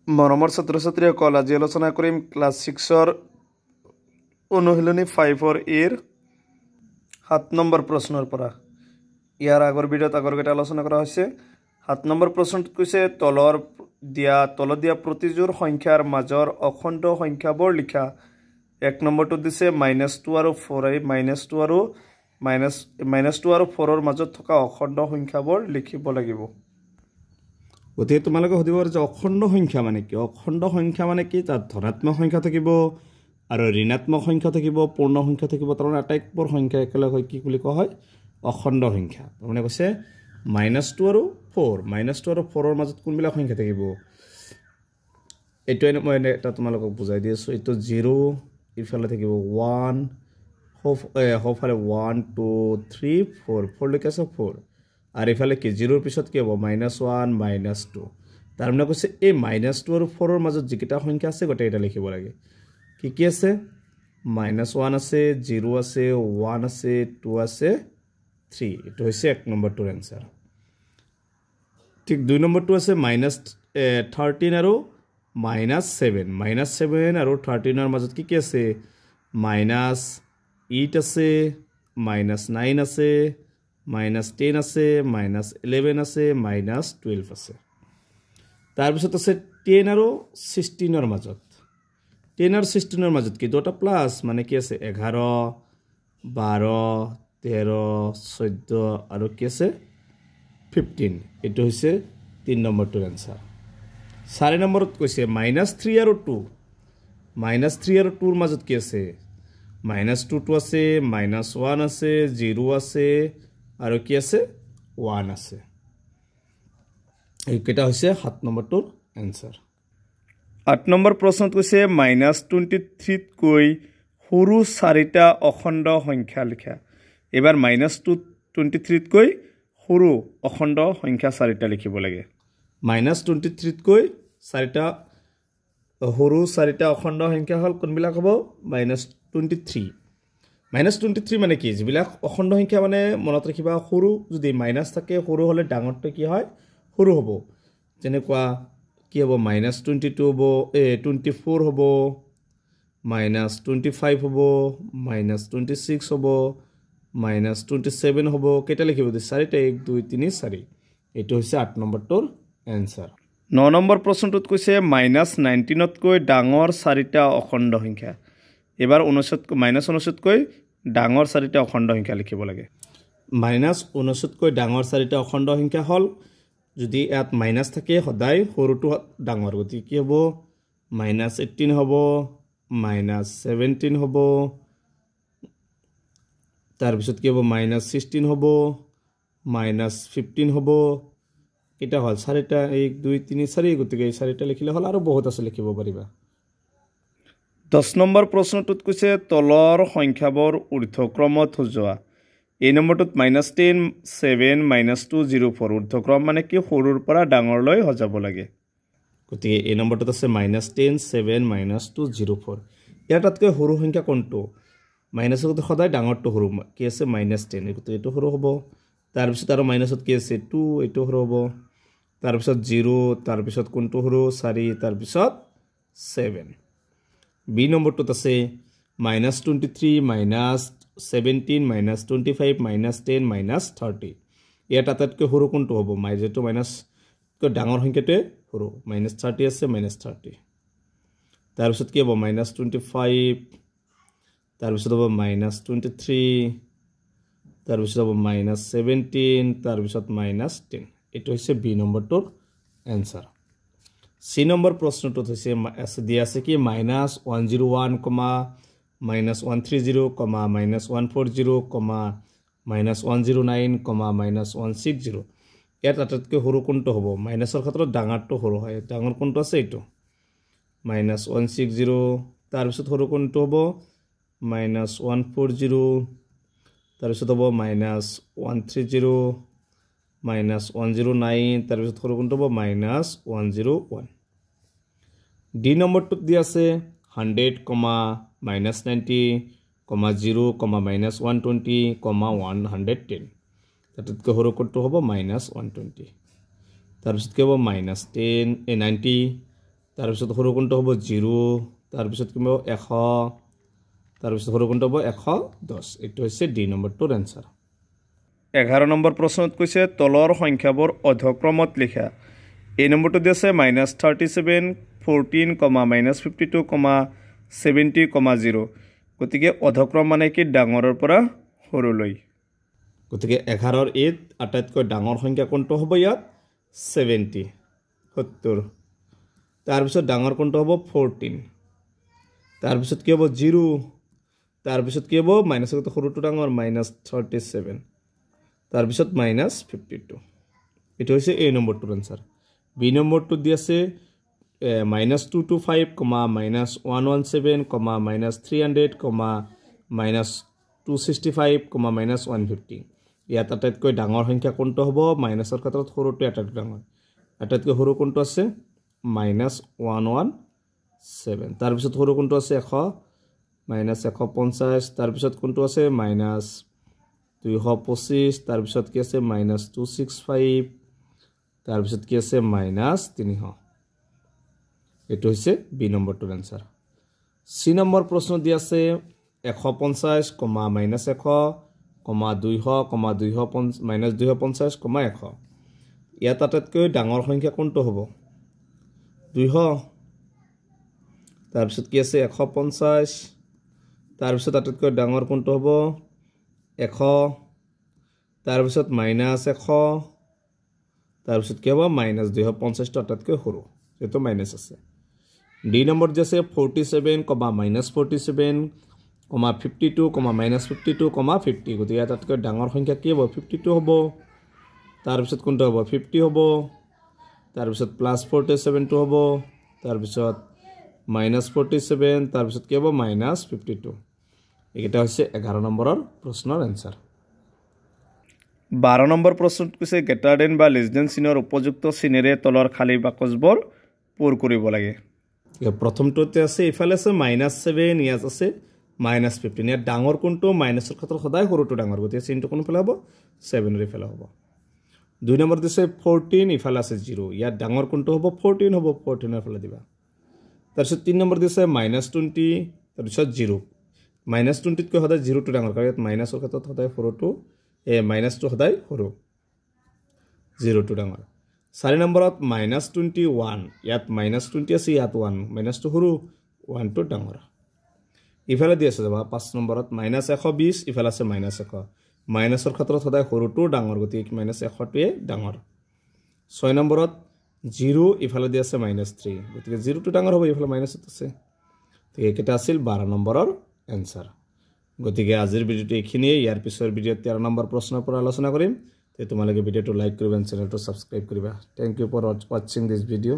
মৰমৰ ছাত্ৰ ছাত্ৰীসকল আজি আলোচনা কৰিম ক্লাছ 6ৰ অনুশীলনী 5ৰ এৰ 7 নম্বৰ প্ৰশ্নৰ পৰা। ইয়াৰ আগৰ ভিডিঅ'ত আগৰকেইটা আলোচনা কৰা হৈছে। 7 নম্বৰ প্ৰশ্নটোত কৈছে তলত দিয়া প্ৰতিযোৰ সংখ্যাৰ মাজৰ অখণ্ড সংখ্যাবোৰ লিখা। 1 নম্বৰটো দিছে -2 আৰু 4 -2 আৰু 4ৰ মাজত থকা অখণ্ড সংখ্যাবোৰ লিখিব লাগিব। গতিকে তোমালোকে সুধিব যে অখণ্ড সংখ্যা মানে কি? অখণ্ড সংখ্যা মানে কি? তাত ধনাত্মক সংখ্যা থাকিব আৰু ঋণাত্মক সংখ্যা থাকিব, পূৰ্ণ সংখ্যা থাকিব। তাৰমানে আটাইবোৰ সংখ্যা একেলগে কি বুলি কোৱা হয়? অখণ্ড সংখ্যা। তাৰমানে কৈছে -2 আৰু 4, -2 আৰু 4ৰ মাজত কোনবিলাক সংখ্যা থাকিব? এইটো মই এটা তোমালোকক বুজাই দি আছোঁ। এইটো 0, ইফালে থাকিব 1, সোঁফালে 1 2 3 4, 4 লৈকে আছে 4, আৰু ইফালে কি 0ৰ পিছত কি হ'ব? -1 -2। তাৰমানে কৈছে এই -2 আৰু 4ৰ মাজত যিকেইটা সংখ্যা আছে গোটেইকেইটা লিখিব লাগে। কি কি আছে? -1 আছে, 0 আছে, 1 আছে, 2 আছে, 3। এইটো হৈছে 1 নম্বৰটোৰ এনচাৰ। ঠিক 2 নম্বৰটো আছে -13 আৰু -7। -7 আৰু 13ৰ মাজত কি কি আছে? -8 আছে, -9 আছে, -10 আছে, -11 আছে, -12 আছে। তাৰপিছত আছে 10 আৰু 16ৰ মাজত। 10 আৰু 16ৰ মাজত কি? দুটা প্লাছ, মানে কি আছে? 11, 12, 13, 14 আৰু কি আছে? 15। এইটো হৈছে 3 নম্বৰটোৰ এনচাৰ। 4 নম্বৰত কৈছে -3 আৰু 2। -3 আৰু 2ৰ মাজত কি আছে? -2 আছে, -1 আছে, 0 আছে, আৰু কি আছে? 1 আছে। এইকেইটা হৈছে 7 নম্বৰটোৰ এনচাৰ। 8 নম্বৰ প্ৰশ্নত কৈছে -23তকৈ সৰু 4টা অখণ্ড সংখ্যা লিখা। এইবাৰ -23তকৈ সৰু অখণ্ড সংখ্যা 4টা লিখিব লাগে। -23তকৈ সৰু 4টা অখণ্ড সংখ্যা হ'ল কোনবিলাক হ'ব? -23। -23 মানে কি? যিবিলাক অখণ্ড সংখ্যা মানে মনত ৰাখিবা, সৰু যদি মাইনাছ থাকে, সৰু হ'লে ডাঙৰটো কি হয়? সৰু হ'ব। যেনেকুৱা কি হ'ব? -22 হ'ব, 24 হ'ব, -25 হ'ব, -26 হ'ব, -27 হ'ব। কেইটা লিখিব দিছে? 4টা। 1 2 3 4। এইটো হৈছে 8 নম্বৰটোৰ এনচাৰ। 9 নম্বৰ প্ৰশ্নটোত কৈছে -19তকৈ ডাঙৰ 4টা অখণ্ড সংখ্যা। এইবাৰ -19তকৈ ডাঙৰ 4টা অখণ্ড সংখ্যা লিখিব লাগে। -19তকৈ ডাঙৰ 4টা অখণ্ড সংখ্যা হ'ল, যদি ইয়াত মাইনাছ থাকে সদায় সৰুটো ডাঙৰ। গতিকে কি হ'ব? -18 হ'ব, -17 হ'ব, তাৰপিছত কি হ'ব? -16 হ'ব, -15 হ'ব। কেইটা হ'ল? 4টা। 1 2 3 4। গতিকে এই 4টা লিখিলে হ'ল, আৰু বহুত আছে লিখিব পাৰিবা। 10 নম্বৰ প্ৰশ্নটোত কৈছে তলৰ সংখ্যাবোৰ ঊৰ্ধ্বক্ৰমত সজোৱা। এই নম্বৰটোত -10 7 -2 0 4। ঊৰ্ধ্বক্ৰম মানে কি? সৰুৰ পৰা ডাঙৰলৈ সজাব লাগে। গতিকে এই নম্বৰটোত আছে -10 7 -2 0 4। ইয়াৰ তাতকৈ সৰু সংখ্যা কোনটো? মাইনাছত সদায় ডাঙৰটো সৰু। কি আছে? -10। গতিকে এইটো সৰু হ'ব। তাৰপিছত আৰু মাইনাছত কি আছে? 2। এইটো সৰু হ'ব। তাৰপিছত 0, তাৰপিছত কোনটো সৰু? 4, তাৰপিছত 7। বি নম্বৰটোত আছে -23 -17 -25 -10 -30। ইয়াত আটাইতকৈ সৰু কোনটো হ'ব? যিহেতু মাইনাছতকৈ ডাঙৰ সংখ্যাটোৱে সৰু। -30 আছে, -30। তাৰপিছত কি হ'ব? -25, তাৰপিছত হ'ব -23, তাৰপিছত হ'ব -17, তাৰপিছত -10। এইটো হৈছে বি নম্বৰটোৰ এনচাৰ। চি নম্বৰ প্ৰশ্নটোত হৈছে দিয়া আছে কি? -101, -130, -140, -109, -160। ইয়াত আটাইতকৈ সৰু কোনটো হ'ব? মাইনাছৰ ক্ষেত্ৰত ডাঙৰটো সৰু হয়। ডাঙৰ কোনটো আছে? এইটো -160। তাৰপিছত সৰু কোনটো হ'ব? -140, তাৰপিছত হ'ব -130, -109, তাৰপিছত সৰু কোনটো হ'ব? -101। ডি নম্বৰটোত দিয়া আছে 100, -90, 0, -120, 110। তাতকৈ সৰু কোনটো হ'ব? -120। তাৰপিছত কি হ'ব? -90, তাৰপিছত সৰু কোণটো হ'ব 0 তাৰপিছত কি হ'ব 100 তাৰপিছত সৰু কোণটো হ'ব 110 এইটো হৈছে ডি নম্বৰটোৰ এনসাৰ 11 নম্বৰ প্ৰশ্নত কৈছে তলৰ সংখ্যাবোৰ অধক্ৰমত লিখা এই নম্বৰটো দি আছে -37 14, -52, -70, -0 গতিকে অধক্ৰম মানে কি ডাঙৰৰ পৰা সৰুলৈ গতিকে 11ৰ এ আটাইতকৈ ডাঙৰ সংখ্যা কোনটো হ'ব ইয়াত 70 তাৰপিছত ডাঙৰ কোনটো হ'ব 14 তাৰপিছত কি হ'ব 0 তাৰপিছত কি হ'ব মাইনাছৰ সৰুটো ডাঙৰ -37 তাৰপিছত -52 এইটো হৈছে এ নম্বৰটোৰ আনসাৰ বি নম্বৰটো দি আছে -225, -117, -300, -265, -150 ইয়াত আটাইতকৈ ডাঙৰ সংখ্যা কোনটো হ'ব মাইনাছৰ ক্ষেত্ৰত সৰুটো আটাইতকৈ ডাঙৰ আটাইতকৈ সৰু কোনটো আছে -117 তাৰপিছত সৰু কোনটো আছে 100 -150 তাৰপিছত কোনটো আছে -225 তাৰপিছত কি আছে -265 তাৰপিছত কি আছে -300 এইটো হৈছে বি নম্বৰটোৰ আনসাৰ সি নম্বৰ প্ৰশ্ন দি আছে 150, -100, -200, -250, -100 ইয়াত আটাইতকৈ ডাঙৰ সংখ্যা কোনটো হ'ব 200 তাৰপিছত কি আছে 150 তাৰপিছত আটাইতকৈ ডাঙৰ কোনটো হ'ব 100 তাৰপিছত -100 তাৰপিছত কি হ'ব -250 টো আটাইতকৈ সৰু যেটো মাইনাস আছে ডি নম্বৰ যে আছে 47, -47, -52, -52, -50 গতিকে আটাইতকৈ ডাঙৰ সংখ্যা কি হ'ব 52 হ'ব তাৰপিছত কোনটো হ'ব 50 হ'ব তাৰপিছত +47 টো হ'ব তাৰপিছত -47 তাৰপিছত কি হ'ব -52 এইটা হৈছে 11 নম্বৰৰ প্ৰশ্নৰ আনসাৰ 12 নম্বৰ প্ৰশ্নত কৈছে গ্ৰেটাৰ দেন বা লেছ দেন চিনৰ উপযুক্ত চিনেৰে তলৰ খালী বাকচবোৰ পূৰ কৰিব লাগে প্ৰথমটোতে আছে ইফালে আছে -7 ইয়াত আছে -15 ইয়াত ডাঙৰ কোনটো মাইনাছৰ ক্ষেত্ৰত সদায় সৰুটো ডাঙৰ গতিকে চিনটো কোন ফালে হ'ব 7 ৰ ফালে হ'ব 2 নম্বৰ দিছে 14 ইফালে আছে 0 ইয়াত ডাঙৰ কোনটো হ'ব 14 হ'ব 14 ৰ ফালে দিবা তাৰপিছত 3 নম্বৰ দিছে -20 তাৰপিছত 0 -20 তকৈ সদায় 0 টো ডাঙৰ কাৰণ ইয়াত মাইনাছৰ ক্ষেত্ৰত সদায় সৰুটো মাইনাছটো সদায় সৰু 0 টো ডাঙৰ 4 নম্বৰত -21 ইয়াত -20 আছে ইয়াত 1 মাইনাছটো সৰু 1 টো ডাঙৰ ইফালে দি আছে যাবা 5 নম্বৰত -120 ইফালে আছে -100 মাইনাছৰ ক্ষেত্ৰত সদায় সৰুটো ডাঙৰ গতিকে -100 টোৱে ডাঙৰ 6 নম্বৰত 0 ইফালে দি আছে -3 গতিকে 0 টো ডাঙৰ হ'ব ইফালে মাইনাছ আছে ঠিক এটা আছিল 12 নম্বৰৰ আনসাৰ গতিকে আজিৰ ভিডিওটো এইখিনিয়ে ইয়াৰ পিছৰ ভিডিওত 13 নম্বৰ প্ৰশ্নৰ পৰা আলোচনা কৰিম তে তোমালোকে ভিডিওটো লাইক কৰিবা চেনেলটো সাবস্ক্ৰাইব কৰিবা thank you for watching this video